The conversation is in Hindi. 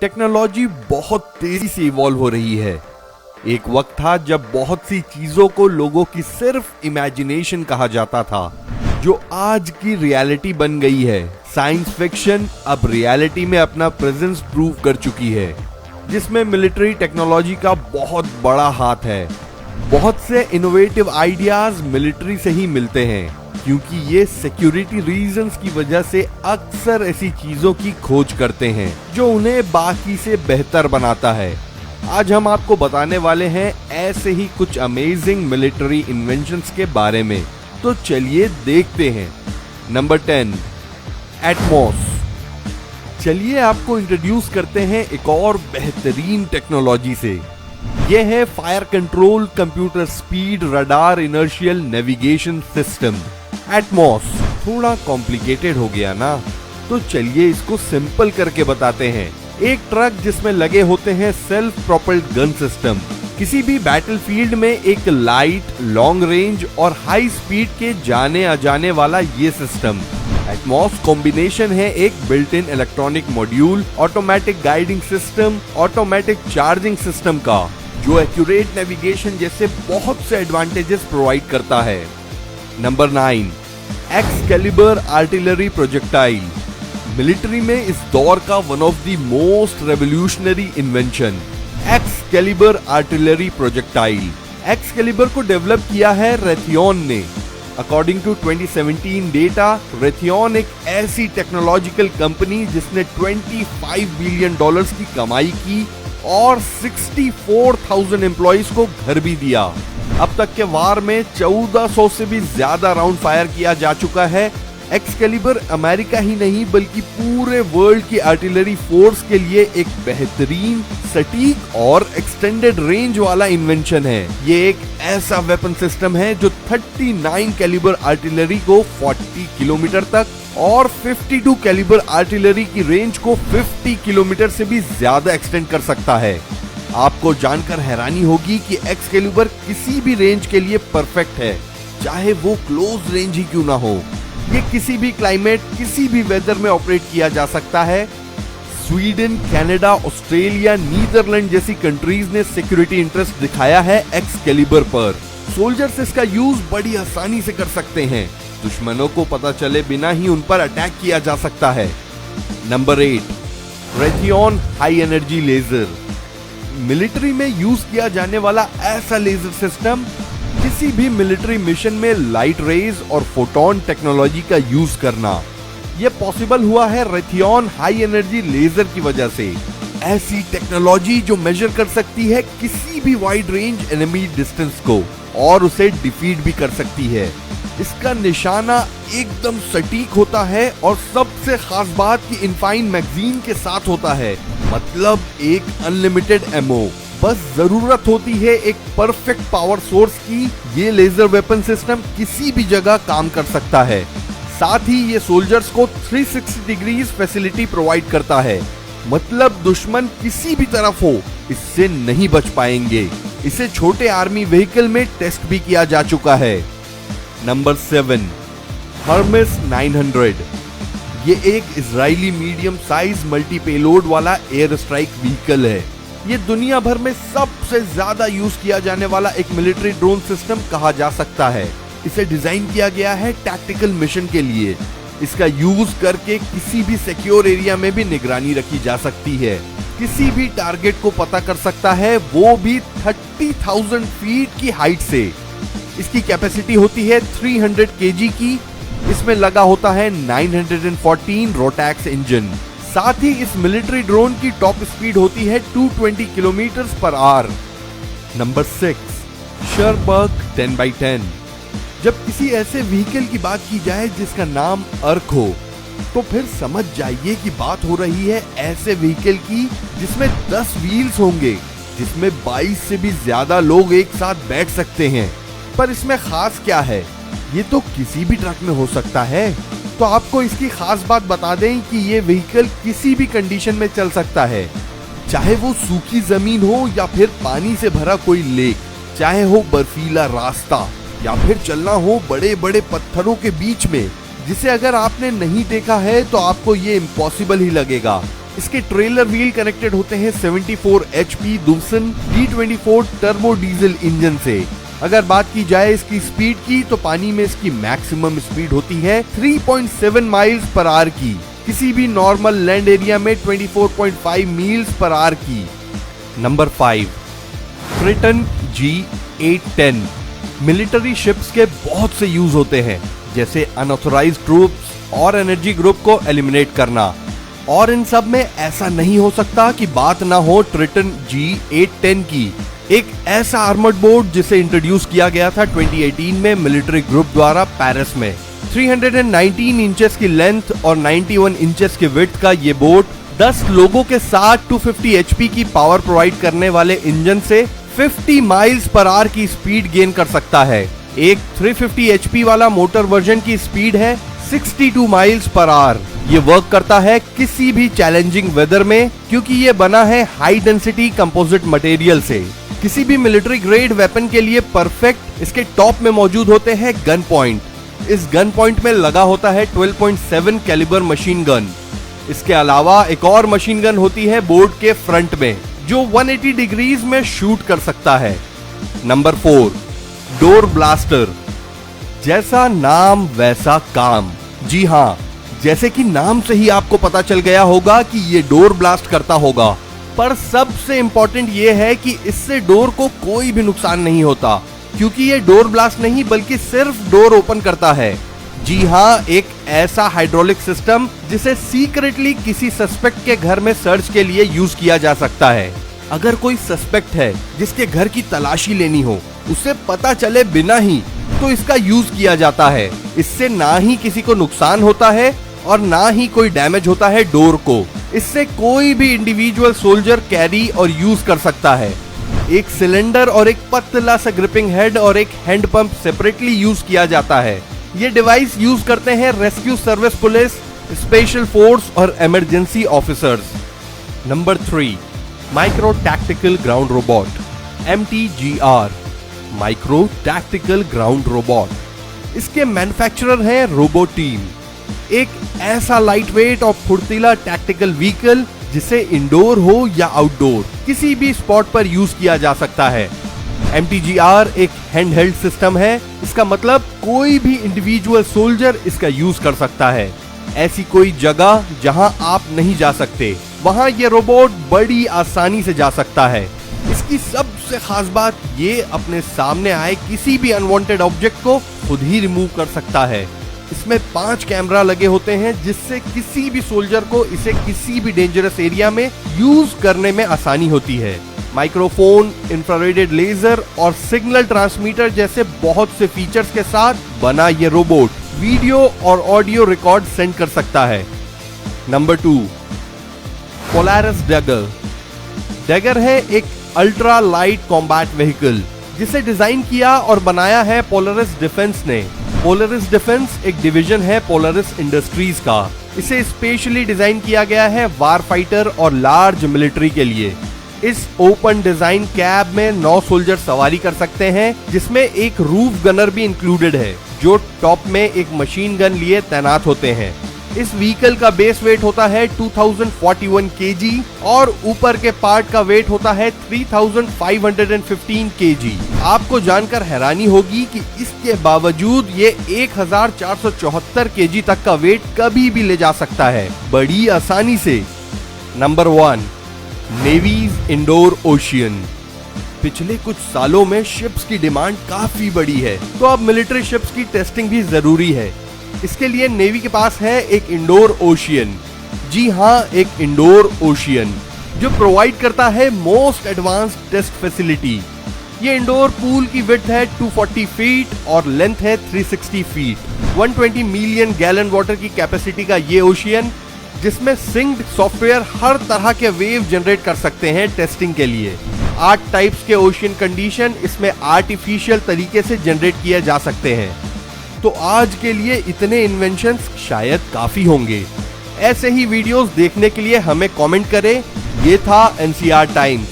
टेक्नोलॉजी बहुत तेजी से इवॉल्व हो रही है। एक वक्त था जब बहुत सी चीजों को लोगों की सिर्फ इमेजिनेशन कहा जाता था, जो आज की रियलिटी बन गई है। साइंस फिक्शन अब रियलिटी में अपना प्रेजेंस प्रूव कर चुकी है, जिसमें मिलिट्री टेक्नोलॉजी का बहुत बड़ा हाथ है। बहुत से इनोवेटिव आइडियाज मिलिट्री से ही मिलते हैं, क्योंकि ये सिक्योरिटी रीजंस की वजह से अक्सर ऐसी चीजों की खोज करते हैं जो उन्हें बाकी से बेहतर बनाता है। आज हम आपको बताने वाले हैं ऐसे ही कुछ अमेजिंग मिलिट्री इन्वेंशंस के बारे में, तो चलिए देखते हैं। Number 10, Atmos. चलिए आपको इंट्रोड्यूस करते हैं एक और बेहतरीन टेक्नोलॉजी से। यह है fire control computer speed radar inertial navigation system, Atmos. थोड़ा कॉम्प्लिकेटेड हो गया ना, तो चलिए इसको सिंपल करके बताते हैं। एक ट्रक जिसमें लगे होते हैं सेल्फ प्रोपेल्ड गन सिस्टम। किसी भी बैटलफील्ड में एक लाइट, लॉन्ग रेंज और हाई स्पीड के जाने आ जाने वाला ये सिस्टम। एटमॉस कॉम्बिनेशन है एक built in electronic module, automatic guiding system, automatic charging system का, जो एक्यूरेट नेविगेशन जैसे बहुत से एडवांटेजेस प्रोवाइड करता है। Number 9, Excalibur artillery projectile. Military में इस दौर का one of the most revolutionary invention, Excalibur artillery projectile. Excalibur को डेवलप किया है रेथियन ने। अकॉर्डिंग टू 2017 डेटा, रेथियन एक ऐसी टेक्नोलॉजिकल कंपनी जिसने $25 बिलियन की कमाई की और 64,000 एम्प्लॉइज को घर भी दिया। अब तक के वार में 1400 से भी ज्यादा राउंड फायर किया जा चुका है। एक्सकैलिबर अमेरिका ही नहीं बल्कि पूरे वर्ल्ड की आर्टिलरी फोर्स के लिए एक बेहतरीन, सटीक और एक्सटेंडेड रेंज वाला इन्वेंशन है। ये एक ऐसा वेपन सिस्टम है जो 39 कैलिबर आर्टिलरी को 40 किलोमीटर तक और 52 कैलिबर आर्टिलरी की रेंज को 50 किलोमीटर से भी ज्यादा एक्सटेंड कर सकता है। आपको जानकर हैरानी होगी कि एक्सकैलिबर किसी भी रेंज के लिए परफेक्ट है, चाहे वो क्लोज रेंज ही क्यों ना हो। ये किसी भी क्लाइमेट, किसी भी वेदर में ऑपरेट किया जा सकता है। स्वीडन, कनाडा, ऑस्ट्रेलिया, नीदरलैंड जैसी कंट्रीज ने सिक्योरिटी इंटरेस्ट दिखाया है एक्सकैलिबर पर। सोल्जर्स इसका यूज बड़ी आसानी से कर सकते हैं। दुश्मनों को पता चले बिना ही उन पर अटैक किया जा सकता है। Number 8, Raytheon high energy laser. Military में यूज किया जाने वाला ऐसा लेजर सिस्टम, किसी भी मिलिट्री मिशन में लाइट रेज और फोटोन टेक्नोलॉजी का यूज करना। यह पॉसिबल हुआ है रेथियन हाई एनर्जी लेजर की वजह से। ऐसी टेक्नोलॉजी जो मेजर कर सकती है किसी भी वाइड रेंज एनिमी डिस्टेंस को और उसे डिफीट भी कर सकती है। इसका निशाना एकदम सटीक होता है और सबसे खास बात कि इनफाइन मैगजीन के साथ होता है, मतलब एक अनलिमिटेड एमओ। बस जरूरत होती है एक परफेक्ट पावर सोर्स की। ये लेजर वेपन सिस्टम किसी भी जगह काम कर सकता है। साथ ही ये सोल्जर्स को 360 डिग्रीज फैसिलिटी प्रोवाइड करता है, मतलब दुश्मन किसी भी तरफ हो इससे नहीं बच पाएंगे। इसे छोटे आर्मी व्हीकल में टेस्ट भी किया जा चुका है। Number 7, Hermès 900। ये एक Israeli medium size multi payload वाला एयर स्ट्राइक व्हीकल है। ये दुनिया भर में सबसे ज्यादा यूज किया जाने वाला एक मिलिट्री ड्रोन सिस्टम कहा जा सकता है। इसे डिजाइन किया गया है टैक्टिकल मिशन के लिए। इसका यूज करके किसी भी सिक्योर एरिया में भी निगरानी रखी जा सकती है। किसी भी टारगेट को पता कर सकता है, वो भी 30,000 फीट की हाइट से। इसकी कैपेसिटी होती है 300 kg की। इसमें लगा होता है 914 रोटैक्स इंजन। साथ ही इस मिलिट्री ड्रोन की टॉप स्पीड होती है 220 kilometre per hour. Number 6, शरबर्ग 10x10। जब किसी ऐसे व्हीकल की बात की जाए जिसका नाम अर्क हो, तो फिर समझ जाइए कि बात हो रही है ऐसे व्हीकल की जिसमें 10 व्हील्स होंगे, जिसमें 22 से भी ज्यादा लोग एक साथ बैठ सकते हैं। पर इसमें खास क्या है? ये तो किसी भी ट्रक में हो सकता है। तो आपको इसकी खास बात बता दें कि ये व्हीकल किसी भी कंडीशन में चल सकता है, चाहे वो सूखी जमीन हो या फिर पानी से भरा कोई लेक, चाहे हो बर्फीला रास्ता या फिर चलना हो बड़े बड़े पत्थरों के बीच में, जिसे अगर आपने नहीं देखा है तो आपको ये इम्पॉसिबल ही लगेगा। इसके ट्रेलर व्हील कनेक्टेड होते हैं 74 HP Doosan D24 turbo diesel engine से। अगर बात की जाए इसकी स्पीड की तो पानी में इसकी मैक्सिमम स्पीड होती है 3.7 माइल्स पर आवर की, किसी भी नॉर्मल लैंड एरिया में 24.5 मील्स पर आवर की। Number 5, Triton G810। Military ships के बहुत से यूज होते हैं, जैसे अनऑथराइज्ड ट्रूप्स और एनर्जी ग्रुप को एलिमिनेट करना, और इन सब में ऐसा नहीं हो सकता कि बात ना हो ट्रिटन G810 की। एक ऐसा आर्मर्ड बोट जिसे इंट्रोड्यूस किया गया था 2018 में मिलिट्री ग्रुप द्वारा पेरिस में। 319 इंचेस की लेंथ और 91 इंचेस के विड्थ का ये बोट 10 लोगों के साथ 250 HP की पावर प्रोवाइड करने वाले इंजन से 50 माइल्स पर आवर की स्पीड गेन कर सकता है। एक 350 HP वाला मोटर वर्जन की स्पीड है 62 माइल्स पर आवर। ये वर्क करता है किसी भी चैलेंजिंग वेदर में, क्योंकि ये बना है हाई डेंसिटी कंपोजिट मटेरियल से। किसी भी मिलिट्री ग्रेड वेपन के लिए परफेक्ट इसके टॉप में मौजूद होते हैं गन पॉइंट। इस गन पॉइंट में लगा होता है 12.7 कैलिबर मशीन गन। इसके अलावा एक और मशीन गन होती है बोर्ड के फ्रंट में, जो 180 डिग्रीज में शूट कर सकता है। Number 4, door blaster. जैसा नाम वैसा काम। जी हाँ, जैसे कि नाम से ही आपको पता चल गया होगा कि ये डोर ब्लास्ट करता होगा, पर सबसे इंपॉर्टेंट ये है कि इससे डोर को कोई भी नुकसान नहीं होता, क्योंकि ये डोर ब्लास्ट नहीं बल्कि सिर्फ डोर ओपन करता है। जी हाँ, एक ऐसा हाइड्रोलिक सिस्टम जिसे सीक्रेटली किसी सस्पेक्ट के घर में सर्च के लिए यूज किया जा सकता है। अगर कोई सस्पेक्ट है जिसके घर की तलाशी लेनी हो, उसे पता चले बिना ही तो इसका यूज किया जाता है। इससे ना ही किसी को नुकसान होता है और ना ही कोई डैमेज होता है डोर को। इससे कोई भी इंडिविजुअल सोल्जर कैरी और यूज कर सकता है। एक सिलेंडर और एक पतला सा ग्रिपिंग हेड और एक हैंड पंप सेपरेटली यूज किया जाता है। ये डिवाइस यूज करते हैं rescue service police, special force और emergency officers. Number 3, micro tactical ground robot, MTGR, micro tactical ground robot. इसके मैन्युफैक्चरर हैं रोबोटीम, एक ऐसा लाइटवेट और फुर्तीला टैक्टिकल व्हीकल जिसे इंडोर हो या आउटडोर किसी भी स्पॉट पर यूज किया जा सकता है। MTGR एक हैंडहेल्ड सिस्टम है, इसका मतलब कोई भी इंडिविजुअल सोल्जर इसका यूज कर सकता है। ऐसी कोई जगह जहां आप नहीं जा सकते, वहां ये रोबोट बड़ी आसानी से जा सकता है। इसकी सबसे खास बात ये अपने सामने आए किसी भी अनवांटेड ऑब्जेक्ट को खुद ही रिमूव कर सकता है। इसमें 5 कैमरा लगे होते हैं, जिससे किसी भी सोल्जर को इसे किसी भी डेंजरस एरिया में यूज करने में आसानी होती है। माइक्रोफोन, इंफ्रारेड लेजर और सिग्नल ट्रांसमीटर जैसे बहुत से फीचर्स के साथ बना ये रोबोट वीडियो और ऑडियो रिकॉर्ड सेंड कर सकता है। Number 2, Polaris dagger. डैगर है एक अल्ट्रा लाइट कॉम्बैट व्हीकल जिसे डिजाइन किया और बनाया है पोलारिस डिफेंस ने। पोलारिस डिफेंस एक डिवीजन है पोलारिस इंडस्ट्रीज का। इसे स्पेशली डिजाइन किया गया है वार फाइटर और लार्ज मिलिट्री के लिए। इस ओपन डिजाइन कैब में 9 सोल्जर सवारी कर सकते हैं, जिसमें एक रूफ गनर भी इंक्लूडेड है, जो टॉप में एक मशीन गन लिए तैनात होते हैं। इस व्हीकल का बेस वेट होता है 2041 kg और ऊपर के पार्ट का वेट होता है 3515 kg। आपको जानकर हैरानी होगी कि इसके बावजूद ये 1474 kg तक का वेट कभी भी ले जा सकता है बड़ी आसानी से। Number 1, navies in the ocean. पिछले कुछ सालों में शिप्स की डिमांड काफी बढ़ी है, तो अब मिलिट्री शिप्स की टेस्टिंग भी जरूरी है। इसके लिए नेवी के पास है एक इंडोर ओशियन। जी हाँ, एक इंडोर ओशियन जो प्रोवाइड करता है मोस्ट एडवांस्ड टेस्ट फैसिलिटी। ये इंडोर पूल की विड्थ है 240 फीट और लेंथ है 360 फीट। 120 मिलियन गैलन वाटर की कैपेसिटी का ये ओशियन, जिसमें सिंक्ड सॉफ्टवेयर हर तरह के वेव जनरेट कर सकते हैं टेस्टिंग के लिए। 8 टाइप्स के ओशियन कंडीशन इसमें आर्टिफिशियल तरीके से जनरेट किए जा सकते हैं। तो आज के लिए इतने इन्वेंशंस शायद काफी होंगे। ऐसे ही वीडियोस देखने के लिए हमें कमेंट करें। ये था NCR टाइम्स।